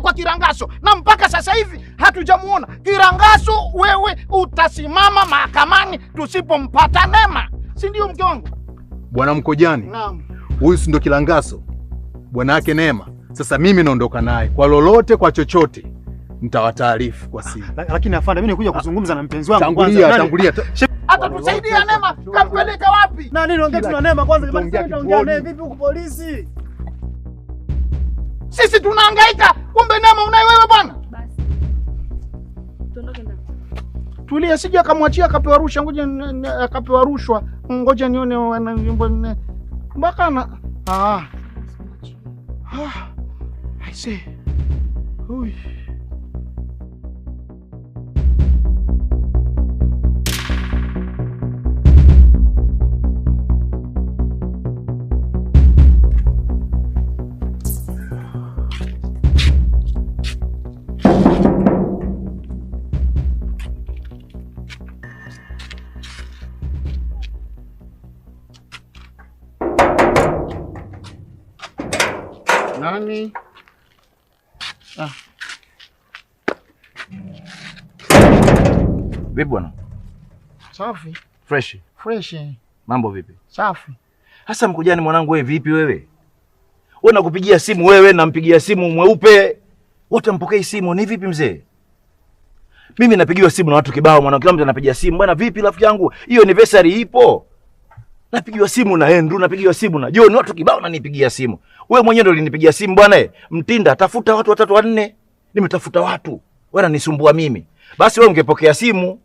kwa Kirangaso na mpaka sasa hivi hatujamuona. Kirangaso, wewe utasimama mahakamani tusipompata Neema, si ndio mke wangu? Bwana Mkojani. Naam. Huyu si ndio Kirangaso? Bwana yake Neema. Sasa mimi naondoka naye. Kwa lolote kwa chochote nitawataarifu kwa simu. Lakini afande, mimi nikuja kuzungumza na mpenzi wangu kwanza. Tangulia. Atatusaidia Neema, kampeleka wapi? Na nini ongea tuna Neema kwanza, tunaongea naye vipi huko polisi? Sisi tunahangaika, kumbe Neema unaye wewe bwana. Basi. Tuondoke ndani. Tulia, sije akamwachia akapewa rushwa, ngoja akapewa rushwa. Ngoja nione mpaka na I see. Ui. Nani? Vipi bwana? Safi. Fresh. Mambo vipi? Safi. Hasa Mkojani mwanangu, wewe vipi wewe? Wewe nakupigia simu wewe, nampigia simu mweupe. Wote mpokei simu, ni vipi mzee? Mimi napigiwa simu na watu kibao mwanangu, kila mtu anapigia simu. Bwana vipi rafiki yangu? Hiyo anniversary ipo. Napigiwa simu na Andrew, napigiwa simu na John, watu kibao wananipigia simu. Wewe mwenyewe ndio ulinipigia simu bwana. Mtinda tafuta watu 3 4. Nimetafuta watu. Wananisumbua mimi. Basi wewe ungepokea simu.